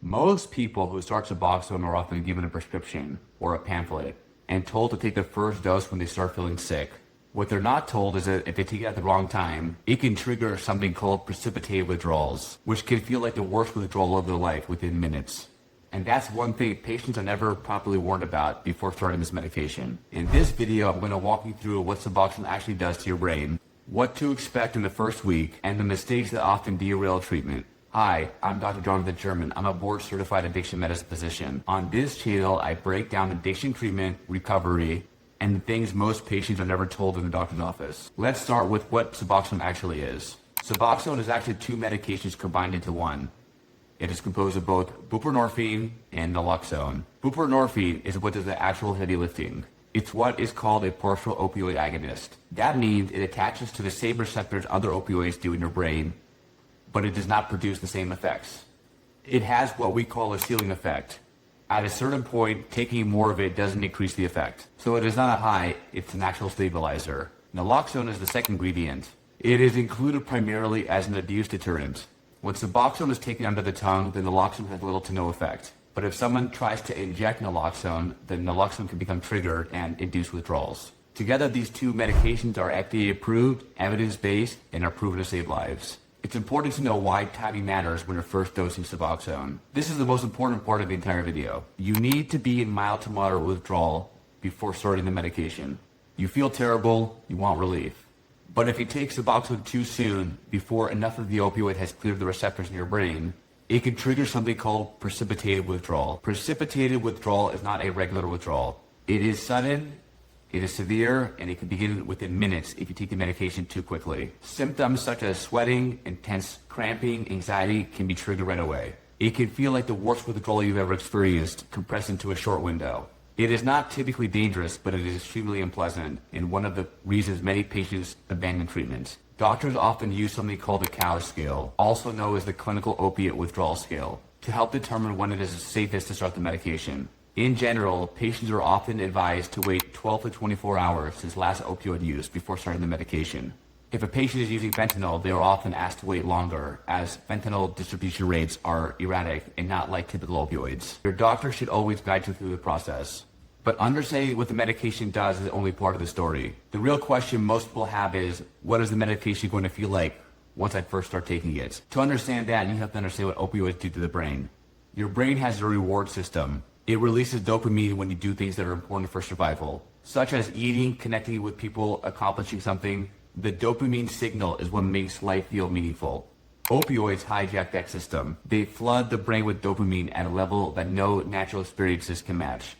Most people who start Suboxone are often given a prescription or a pamphlet and told to take the first dose when they start feeling sick. What they're not told is that if they take it at the wrong time, it can trigger something called precipitated withdrawals, which can feel like the worst withdrawal of their life within minutes. And that's one thing patients are never properly warned about before starting this medication. In this video, I'm going to walk you through what Suboxone actually does to your brain, what to expect in the first week, and the mistakes that often derail treatment. Hi, I'm Dr. Shirman. I'm a board-certified addiction medicine physician. On this channel, I break down addiction treatment, recovery, and the things most patients are never told in the doctor's office. Let's start with what Suboxone actually is. Suboxone is actually two medications combined into one. It is composed of both buprenorphine and naloxone. Buprenorphine is what does the actual heavy lifting. It's what is called a partial opioid agonist. That means it attaches to the same receptors other opioids do in your brain, but it does not produce the same effects. It has what we call a ceiling effect. At a certain point, taking more of it doesn't increase the effect. So it is not a high, it's an actual stabilizer. Naloxone is the second ingredient. It is included primarily as an abuse deterrent. When Suboxone is taken under the tongue, then naloxone has little to no effect. But if someone tries to inject naloxone, then naloxone can become triggered and induce withdrawals. Together, these two medications are FDA approved, evidence-based, and are proven to save lives. It's important to know why timing matters when you're first dosing Suboxone. This is the most important part of the entire video. You need to be in mild to moderate withdrawal before starting the medication. You feel terrible, you want relief. But if you take Suboxone too soon, before enough of the opioid has cleared the receptors in your brain, it can trigger something called precipitated withdrawal. Precipitated withdrawal is not a regular withdrawal. It is sudden, it is severe, and it can begin within minutes if you take the medication too quickly. Symptoms such as sweating, intense cramping, anxiety can be triggered right away. It can feel like the worst withdrawal you've ever experienced, compressed into a short window. It is not typically dangerous, but it is extremely unpleasant, and one of the reasons many patients abandon treatment. Doctors often use something called the COWS scale, also known as the clinical opiate withdrawal scale, to help determine when it is safest to start the medication. In general, patients are often advised to wait 12 to 24 hours since last opioid use before starting the medication. If a patient is using fentanyl, they are often asked to wait longer, as fentanyl distribution rates are erratic and not like typical opioids. Your doctor should always guide you through the process. But understanding what the medication does is only part of the story. The real question most people have is, what is the medication going to feel like once I first start taking it? To understand that, you have to understand what opioids do to the brain. Your brain has a reward system. It releases dopamine when you do things that are important for survival, such as eating, connecting with people, accomplishing something. The dopamine signal is what makes life feel meaningful. Opioids hijack that system. They flood the brain with dopamine at a level that no natural experiences can match.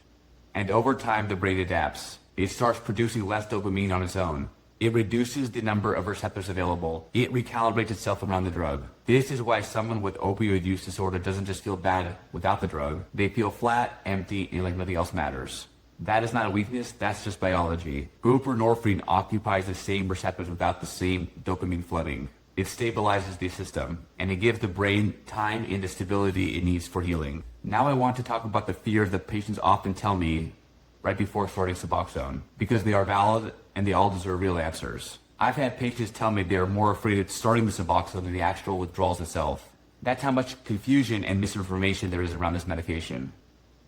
And over time, the brain adapts. It starts producing less dopamine on its own. It reduces the number of receptors available. It recalibrates itself around the drug. This is why someone with opioid use disorder doesn't just feel bad without the drug. They feel flat, empty, and like nothing else matters. That is not a weakness, that's just biology. Buprenorphine occupies the same receptors without the same dopamine flooding. It stabilizes the system, and it gives the brain time and the stability it needs for healing. Now I want to talk about the fears that patients often tell me right before starting Suboxone, because they are valid and they all deserve real answers. I've had patients tell me they are more afraid of starting the Suboxone than the actual withdrawals itself. That's how much confusion and misinformation there is around this medication.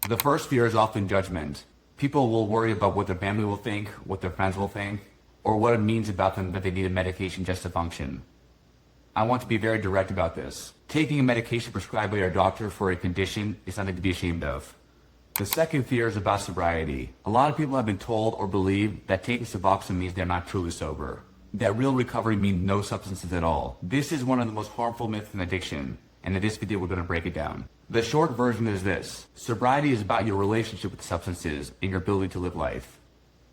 The first fear is often judgment. People will worry about what their family will think, what their friends will think, or what it means about them that they need a medication just to function. I want to be very direct about this. Taking a medication prescribed by your doctor for a condition is nothing to be ashamed of. The second fear is about sobriety. A lot of people have been told or believe that taking Suboxone means they're not truly sober, that real recovery means no substances at all. This is one of the most harmful myths in addiction, and in this video we're going to break it down. The short version is this: sobriety is about your relationship with substances and your ability to live life.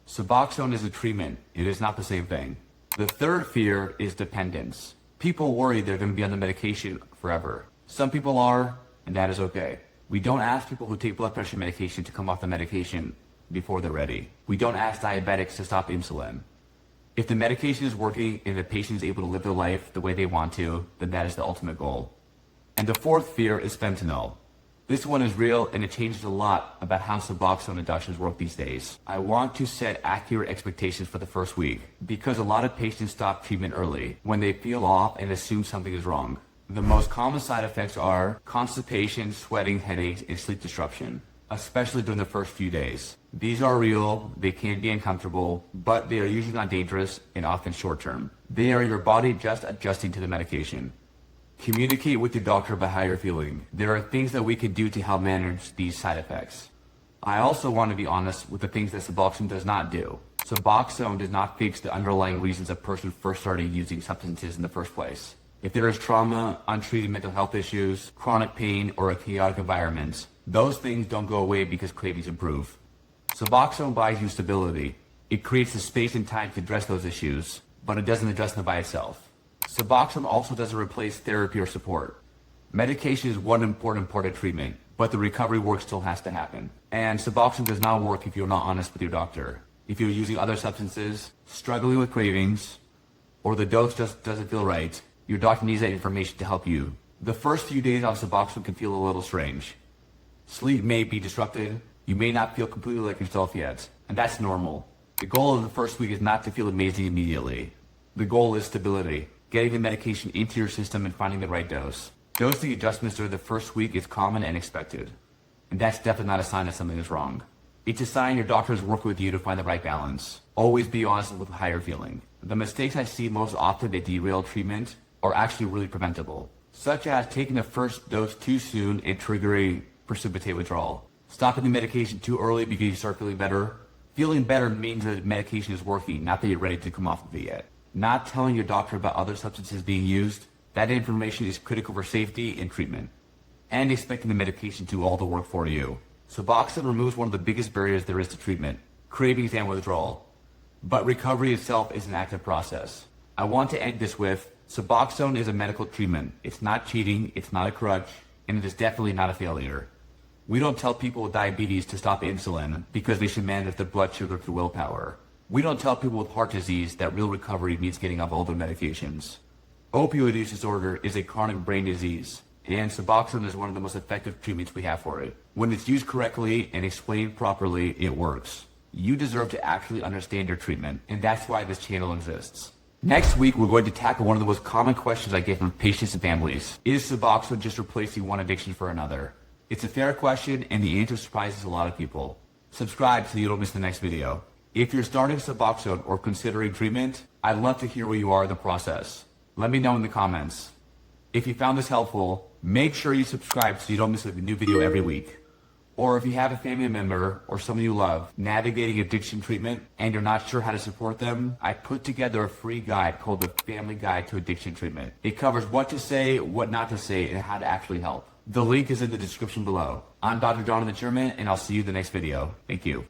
Suboxone is a treatment, it is not the same thing. The third fear is dependence. People worry they're going to be on the medication forever. Some people are, and that is okay. We don't ask people who take blood pressure medication to come off the medication before they're ready. We don't ask diabetics to stop insulin. If the medication is working and the patient is able to live their life the way they want to, then that is the ultimate goal. And the fourth fear is fentanyl. This one is real, and it changes a lot about how Suboxone inductions work these days. I want to set accurate expectations for the first week, because a lot of patients stop treatment early when they feel off and assume something is wrong. The most common side effects are constipation, sweating, headaches, and sleep disruption, especially during the first few days. These are real, they can be uncomfortable, but they are usually not dangerous and often short-term. They are your body just adjusting to the medication. Communicate with your doctor about how you're feeling. There are things that we can do to help manage these side effects. I also want to be honest with the things that Suboxone does not do. Suboxone does not fix the underlying reasons a person first started using substances in the first place. If there is trauma, untreated mental health issues, chronic pain, or a chaotic environment, those things don't go away because cravings improve. Suboxone buys you stability. It creates the space and time to address those issues, but it doesn't address them by itself. Suboxone also doesn't replace therapy or support. Medication is one important part of treatment, but the recovery work still has to happen. And Suboxone does not work if you're not honest with your doctor. If you're using other substances, struggling with cravings, or the dose just doesn't feel right, your doctor needs that information to help you. The first few days on Suboxone can feel a little strange. Sleep may be disrupted. You may not feel completely like yourself yet, and that's normal. The goal of the first week is not to feel amazing immediately. The goal is stability, getting the medication into your system and finding the right dose. Dosing adjustments during the first week is common and expected, and that's definitely not a sign that something is wrong. It's a sign your doctor is working with you to find the right balance. Always be honest with how you're feeling. The mistakes I see most often that derail treatment are actually really preventable, such as taking the first dose too soon and triggering precipitated withdrawal. Stopping the medication too early because you start feeling better. Feeling better means that the medication is working, not that you're ready to come off of it yet. Not telling your doctor about other substances being used. That information is critical for safety and treatment. And expecting the medication to do all the work for you. Suboxone removes one of the biggest barriers there is to treatment, cravings and withdrawal. But recovery itself is an active process. I want to end this with, Suboxone is a medical treatment. It's not cheating, it's not a crutch, and it is definitely not a failure. We don't tell people with diabetes to stop insulin because they should manage their blood sugar through willpower. We don't tell people with heart disease that real recovery means getting off all their medications. Opioid use disorder is a chronic brain disease, and Suboxone is one of the most effective treatments we have for it. When it's used correctly and explained properly, it works. You deserve to actually understand your treatment, and that's why this channel exists. Next week, we're going to tackle one of the most common questions I get from patients and families. Is Suboxone just replacing one addiction for another? It's a fair question, and the answer surprises a lot of people. Subscribe so you don't miss the next video. If you're starting Suboxone or considering treatment, I'd love to hear where you are in the process. Let me know in the comments. If you found this helpful, make sure you subscribe so you don't miss a new video every week. Or if you have a family member or someone you love navigating addiction treatment and you're not sure how to support them, I put together a free guide called the Family Guide to Addiction Treatment. It covers what to say, what not to say, and how to actually help. The link is in the description below. I'm Dr. Jonathan Shirman, and I'll see you in the next video. Thank you.